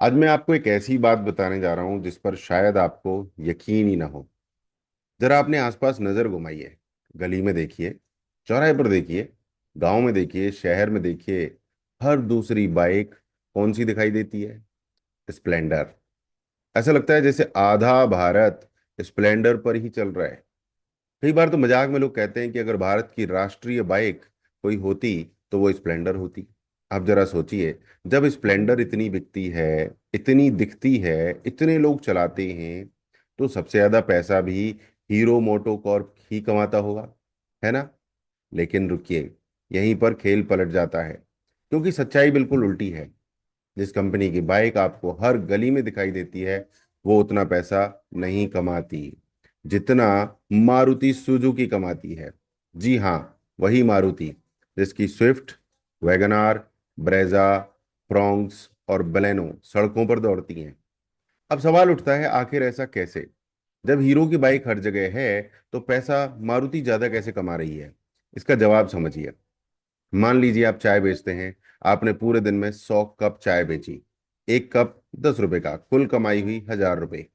आज मैं आपको एक ऐसी बात बताने जा रहा हूं जिस पर शायद आपको यकीन ही ना हो। जरा अपने आसपास नजर घुमाइए। गली में देखिए, चौराहे पर देखिए, गांव में देखिए, शहर में देखिए। हर दूसरी बाइक कौन सी दिखाई देती है? स्प्लेंडर। ऐसा लगता है जैसे आधा भारत स्प्लेंडर पर ही चल रहा है। कई बार तो मजाक में लोग कहते हैं कि अगर भारत की राष्ट्रीय बाइक कोई होती तो वो स्प्लेंडर होती। आप जरा सोचिए, जब स्प्लेंडर इतनी बिकती है, इतनी दिखती है, इतने लोग चलाते हैं, तो सबसे ज्यादा पैसा भी हीरो मोटोकॉर्प ही कमाता होगा, है ना? लेकिन रुकिए, यहीं पर खेल पलट जाता है, क्योंकि सच्चाई बिल्कुल उल्टी है। जिस कंपनी की बाइक आपको हर गली में दिखाई देती है, वो उतना पैसा नहीं कमाती जितना मारुति सुजुकी कमाती है। जी हाँ, वही मारुति जिसकी स्विफ्ट, वैगनार, ब्रेजा, फ्रोंक्स और बलेनो सड़कों पर दौड़ती हैं। अब सवाल उठता है, आखिर ऐसा कैसे? जब हीरो की बाइक हर जगह है, तो पैसा मारुति ज्यादा कैसे कमा रही है? इसका जवाब समझिए। मान लीजिए आप चाय बेचते हैं। आपने पूरे दिन में 100 कप चाय बेची। एक कप 10 रुपए का, कुल कमाई हुई 1000 रुपए।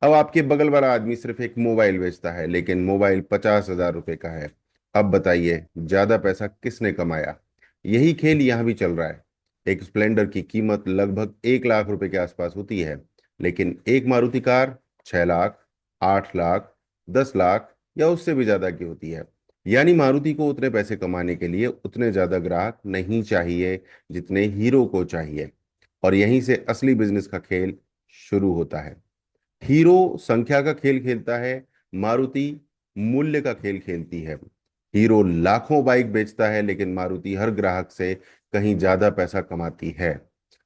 अब आपके बगल वाला आदमी सिर्फ एक मोबाइल बेचता है, लेकिन मोबाइल 50,000 रुपए का है। अब बताइए, ज्यादा पैसा किसने कमाया? यही खेल यहां भी चल रहा है। एक स्प्लेंडर की कीमत लगभग 1 लाख रुपए के आसपास होती है, लेकिन एक मारुति कार 6 लाख, 8 लाख, 10 लाख या उससे भी ज्यादा की होती है। यानी मारुति को उतने पैसे कमाने के लिए उतने ज्यादा ग्राहक नहीं चाहिए जितने हीरो को चाहिए। और यहीं से असली बिजनेस का खेल शुरू होता है। हीरो संख्या का खेल खेलता है, मारुति मूल्य का खेल खेलती है। हीरो लाखों बाइक बेचता है, लेकिन मारुति हर ग्राहक से कहीं ज्यादा पैसा कमाती है।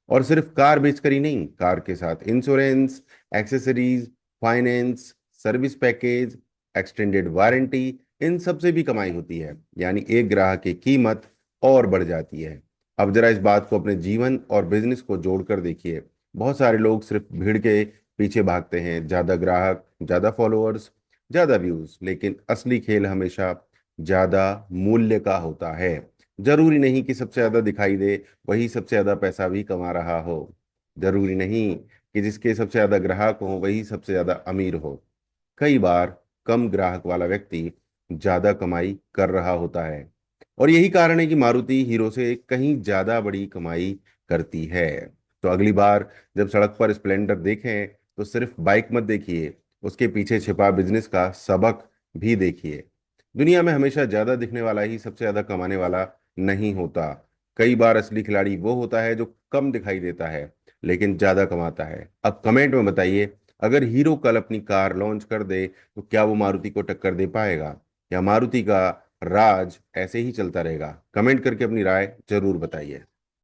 और सिर्फ कार बेचकर ही नहीं, कार के साथ insurance, accessories, finance, service package, extended warranty, इन सब से भी कमाई होती है। यानी एक ग्राहक की कीमत और बढ़ जाती है। अब जरा इस बात को अपने जीवन और बिजनेस को जोड़कर देखिए। बहुत सारे लोग सिर्फ भीड़ के पीछे भागते हैं, ज्यादा ग्राहक, ज्यादा फॉलोअर्स, ज्यादा व्यूज, लेकिन असली खेल हमेशा ज्यादा मूल्य का होता है। जरूरी नहीं कि सबसे ज्यादा दिखाई दे वही सबसे ज्यादा पैसा भी कमा रहा हो। जरूरी नहीं कि जिसके सबसे ज्यादा ग्राहक हो वही सबसे ज्यादा अमीर हो। कई बार कम ग्राहक वाला व्यक्ति ज्यादा कमाई कर रहा होता है। और यही कारण है कि मारुति हीरो से कहीं ज्यादा बड़ी कमाई करती है। तो अगली बार जब सड़क पर स्प्लेंडर देखें, तो सिर्फ बाइक मत देखिए, उसके पीछे छिपा बिजनेस का सबक भी देखिए। दुनिया में हमेशा ज्यादा दिखने वाला ही सबसे ज्यादा कमाने वाला नहीं होता। कई बार असली खिलाड़ी वो होता है जो कम दिखाई देता है, लेकिन ज्यादा कमाता है। अब कमेंट में बताइए, अगर हीरो कल अपनी कार लॉन्च कर दे तो क्या वो मारुति को टक्कर दे पाएगा, या मारुति का राज ऐसे ही चलता रहेगा? कमेंट करके अपनी राय जरूर बताइए।